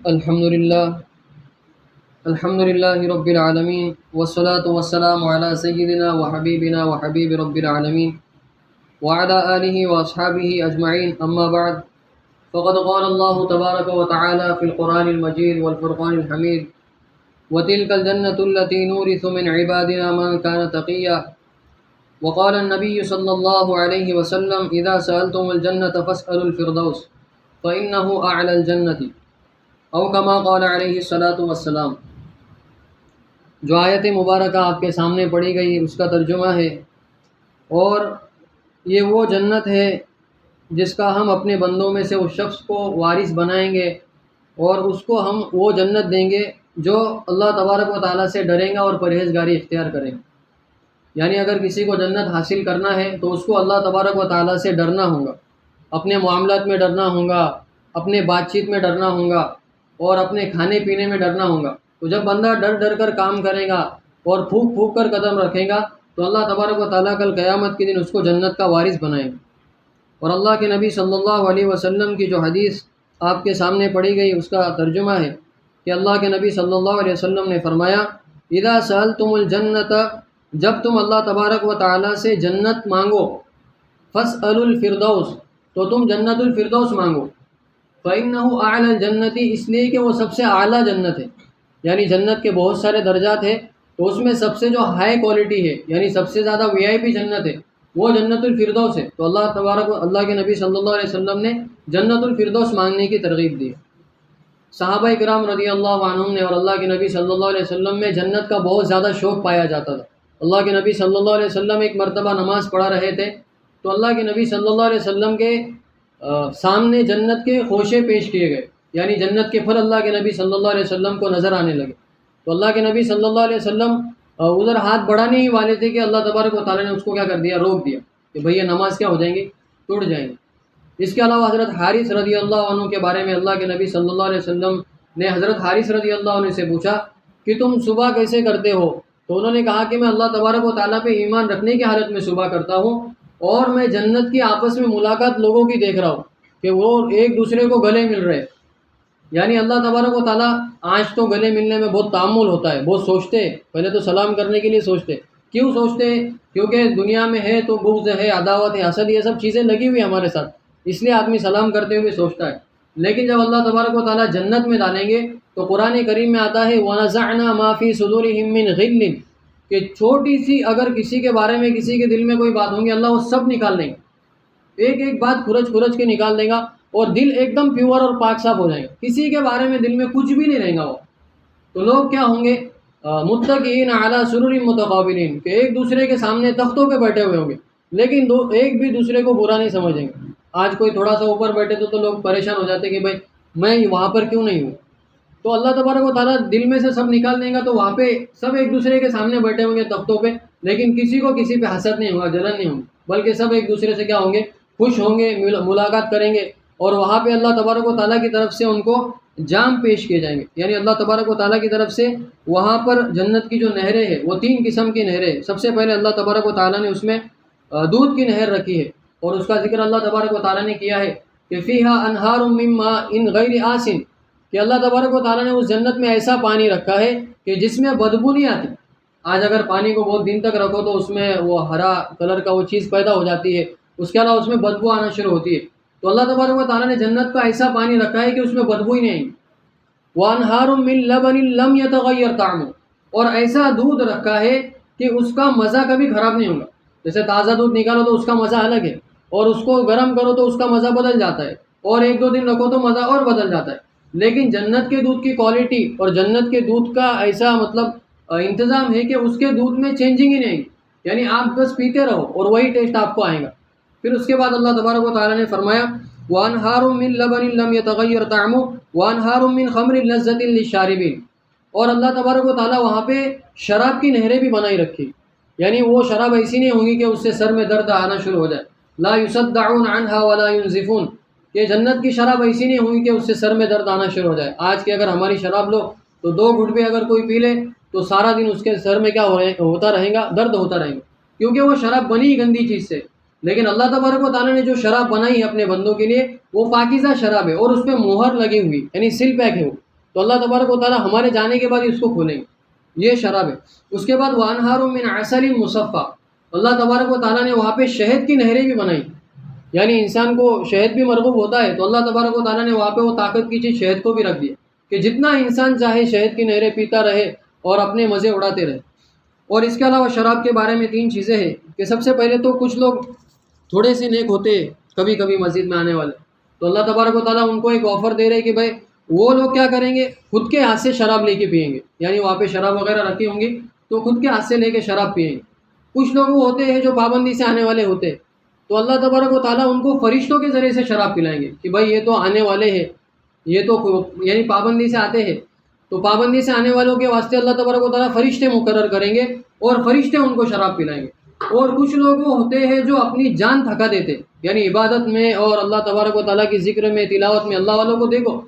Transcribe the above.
الحمد للہ رب العالمین والصلاة والسلام علی سیدنا وحبیبنا وحبیب رب العالمین وعلی آلہ واصحابہ اجمعین، اما بعد، فقد قال اللہ تبارک وتعالی فی القرآن المجید والفرقان الحمید وتلک الجنة التي نورث من عبادنا من كان تقیا، وقال النبی صلی اللہ علیہ وسلم اذا سألتم الجنة فاسألوا الفردوس فإنه أعلى الجنة، او کما قال علیہ الصلاۃ والسلام۔ جو آیت مبارکہ آپ کے سامنے پڑھی گئی اس کا ترجمہ ہے، اور یہ وہ جنت ہے جس کا ہم اپنے بندوں میں سے اس شخص کو وارث بنائیں گے، اور اس کو ہم وہ جنت دیں گے جو اللہ تبارک و تعالیٰ سے ڈریں گا اور پرہیزگاری اختیار کریں گے۔ یعنی اگر کسی کو جنت حاصل کرنا ہے تو اس کو اللہ تبارک و تعالیٰ سے ڈرنا ہوگا، اپنے معاملات میں ڈرنا ہوگا، اپنے بات چیت میں ڈرنا ہوگا، اور اپنے کھانے پینے میں ڈرنا ہوگا۔ تو جب بندہ ڈر ڈر کر کام کرے گا اور پھونک پھونک کر قدم رکھے گا تو اللہ تبارک و تعالیٰ کل قیامت کے دن اس کو جنت کا وارث بنائے گا۔ اور اللہ کے نبی صلی اللہ علیہ وسلم کی جو حدیث آپ کے سامنے پڑھی گئی اس کا ترجمہ ہے کہ اللہ کے نبی صلی اللہ علیہ وسلم نے فرمایا، اذا سألتم الجنت، جب تم اللہ تبارک و تعالیٰ سے جنت مانگو، فاسألوا الفردوس، تو تم جنت الفردوس مانگو، فإنه أعلى الجنة، اس لیے کہ وہ سب سے اعلیٰ جنت ہے۔ یعنی جنت کے بہت سارے درجات ہیں، تو اس میں سب سے جو ہائی کوالٹی ہے، یعنی سب سے زیادہ VIP جنت ہے، وہ جنت الفردوس ہے۔ تو اللہ کے نبی صلی اللہ علیہ وسلم نے جنت الفردوس مانگنے کی ترغیب دی۔ صحابہ کرام رضی اللہ عنہم نے اور اللہ کے نبی صلی اللہ علیہ وسلم میں جنت کا بہت زیادہ شوق پایا جاتا تھا۔ اللہ کے نبی صلی اللہ علیہ وسلم ایک مرتبہ نماز پڑھا رہے تھے تو اللہ کے نبی صلی اللہ علیہ وسلم کے سامنے جنت کے خوشے پیش کیے گئے، یعنی جنت کے پھل اللہ کے نبی صلی اللہ علیہ وسلم کو نظر آنے لگے۔ تو اللہ کے نبی صلی اللہ علیہ وسلم ادھر ہاتھ بڑھانے ہی والے تھے کہ اللہ تبارک و تعالیٰ نے اس کو کیا کر دیا، روک دیا کہ بھئی یہ نماز کیا ہو جائیں گی، ٹوٹ جائیں گی۔ اس کے علاوہ حضرت حارث رضی اللہ عنہ کے بارے میں اللہ کے نبی صلی اللہ علیہ وسلم نے حضرت حارث رضی اللہ عنہ سے پوچھا کہ تم صبح کیسے کرتے ہو؟ تو انہوں نے کہا کہ میں اللہ تبارک و تعالیٰ پہ ایمان رکھنے کی حالت میں صبح کرتا ہوں، اور میں جنت کی آپس میں ملاقات لوگوں کی دیکھ رہا ہوں کہ وہ ایک دوسرے کو گلے مل رہے۔ یعنی اللہ تبارک و تعالیٰ، آج تو گلے ملنے میں بہت تعامل ہوتا ہے، بہت سوچتے ہیں، پہلے تو سلام کرنے کے لیے سوچتے۔ کیوں سوچتے ہیں؟ کیونکہ دنیا میں ہے تو بغض ہے، عداوت ہے، حسد، یہ سب چیزیں لگی ہوئی ہمارے ساتھ، اس لیے آدمی سلام کرتے ہوئے سوچتا ہے۔ لیکن جب اللہ تبارک و تعالیٰ جنت میں ڈالیں گے تو قرآن کریم میں آتا ہے وَنَزَعْنَا مَا فِي صُدُورِهِم مِّن غِلٍّ، کہ چھوٹی سی اگر کسی کے بارے میں کسی کے دل میں کوئی بات ہوں گی، اللہ وہ سب نکال دیں گے، ایک ایک بات کھرچ کے نکال دے گا، اور دل ایک دم پیور اور پاک صاف ہو جائے گا، کسی کے بارے میں دل میں کچھ بھی نہیں رہے گا۔ وہ تو لوگ کیا ہوں گے، متکئین علی سرر متقابلین، کہ ایک دوسرے کے سامنے تختوں پہ بیٹھے ہوئے ہوں گے، لیکن ایک بھی دوسرے کو برا نہیں سمجھیں گے۔ آج کوئی تھوڑا سا اوپر بیٹھے تو لوگ پریشان ہو جاتے کہ بھائی میں وہاں پر کیوں نہیں ہوں۔ تو اللہ تبارک و تعالیٰ دل میں سے سب نکال دیں گا، تو وہاں پہ سب ایک دوسرے کے سامنے بیٹھے ہوں گے تختوں پہ، لیکن کسی کو کسی پہ حسد نہیں ہوگا، جلن نہیں ہوگی، بلکہ سب ایک دوسرے سے کیا ہوں گے، خوش ہوں گے، ملاقات کریں گے، اور وہاں پہ اللہ تبارک و تعالیٰ کی طرف سے ان کو جام پیش کیے جائیں گے۔ یعنی اللہ تبارک و تعالیٰ کی طرف سے وہاں پر جنت کی جو نہریں ہیں وہ 3 قسم کی نہریں۔ سب سے پہلے اللہ تبارک و تعالیٰ نے اس میں دودھ کی نہر رکھی ہے، اور اس کا ذکر اللہ تبارک و تعالیٰ نے کیا ہے کہ فیہا انہار من ماء غیر آسن، کہ اللہ تبارک و تعالیٰ نے اس جنت میں ایسا پانی رکھا ہے کہ جس میں بدبو نہیں آتی۔ آج اگر پانی کو بہت دن تک رکھو تو اس میں وہ ہرا کلر کا وہ چیز پیدا ہو جاتی ہے، اس کے علاوہ اس میں بدبو آنا شروع ہوتی ہے۔ تو اللہ تبارک و تعالیٰ نے جنت کا ایسا پانی رکھا ہے کہ اس میں بدبو ہی نہیں آئی۔ وَأَنْهَارٌ مِّن لَبَنٍ لَمْ يَتَغَيَّرْ طَعْمُهُ، اور ایسا دودھ رکھا ہے کہ اس کا مزہ کبھی خراب نہیں ہوگا۔ جیسے تازہ دودھ نکالو تو اس کا مزہ الگ ہے، اور اس کو گرم کرو تو اس کا مزہ بدل جاتا ہے، اور 1-2 دن رکھو تو مزہ اور بدل جاتا ہے۔ لیکن جنت کے دودھ کی کوالٹی اور جنت کے دودھ کا ایسا انتظام ہے کہ اس کے دودھ میں چینجنگ ہی نہیں، یعنی آپ بس پیتے رہو اور وہی ٹیسٹ آپ کو آئے گا۔ پھر اس کے بعد اللہ تبارک و تعالیٰ نے فرمایا وَأَنْهَارٌ مِّن لَبَنٍ لَمْ يَتَغَيَّرْ طَعْمُهُ وَأَنْهَارٌ مِّن خَمْرٍ لَذَّةٍ لِّلشَّارِبِينَ، اور اللہ تبارک و تعالیٰ وہاں پہ شراب کی نہریں بھی بنائی رکھی، یعنی وہ شراب ایسی نہیں ہوں گی کہ اس سے سر میں درد آنا شروع ہو جائے۔ لا يُصَدَّعُونَ عَنْهَا وَلَا يُنزِفُونَ، کہ جنت کی شراب ایسی نہیں ہوگی کہ اس سے سر میں درد آنا شروع ہو جائے۔ آج کی اگر ہماری شراب لو تو 2 گھٹ بھی اگر کوئی پی لے تو سارا دن اس کے سر میں کیا ہوتا رہے گا، درد ہوتا رہے گا۔ کیونکہ وہ شراب بنی ہی گندی چیز سے. لیکن اللہ تبارک و تعالیٰ نے جو شراب بنائی ہے اپنے بندوں کے لیے وہ پاکیزہ شراب ہے، اور اس پہ مہر لگی ہوئی یعنی سیل پیک ہے وہ. تو اللہ تبارک و تعالیٰ ہمارے جانے کے بعد اس کو کھولیں گے. یہ شراب ہے. اس کے بعد وانہار من عسل مصفا، اللہ تبارک و تعالیٰ نے وہاں پہ شہد کی نہریں بھی بنائی. یعنی انسان کو شہد بھی مرغوب ہوتا ہے تو اللہ تبارک و تعالیٰ نے وہاں پہ وہ طاقت کی چیز شہد کو بھی رکھ دی کہ جتنا انسان چاہے شہد کی نہریں پیتا رہے اور اپنے مزے اڑاتے رہے. اور اس کے علاوہ شراب کے بارے میں 3 چیزیں ہیں کہ سب سے پہلے تو کچھ لوگ تھوڑے سے نیک ہوتے ہیں کبھی کبھی مسجد میں آنے والے، تو اللہ تبارک و تعالیٰ ان کو ایک آفر دے رہے کہ بھائی وہ لوگ کیا کریں گے، خود کے ہاتھ سے شراب لے کے پئیں گے. یعنی وہاں پہ شراب وغیرہ رکھی ہوں گی تو خود کے ہاتھ سے لے کے شراب پئیں گے. کچھ لوگ وہ ہوتے ہیں جو پابندی سے آنے والے ہوتے ہیں تو اللہ تبارک و تعالیٰ ان کو فرشتوں کے ذریعے سے شراب پلائیں گے کہ بھائی یہ تو آنے والے ہیں، یہ تو یعنی پابندی سے آتے ہیں، تو پابندی سے آنے والوں کے واسطے اللہ تبارک و تعالیٰ فرشتے مقرر کریں گے اور فرشتے ان کو شراب پلائیں گے. اور کچھ لوگ وہ ہوتے ہیں جو اپنی جان تھکا دیتے، یعنی عبادت میں اور اللہ تبارک و تعالیٰ کی ذکر میں تلاوت میں. اللہ والوں کو دیکھو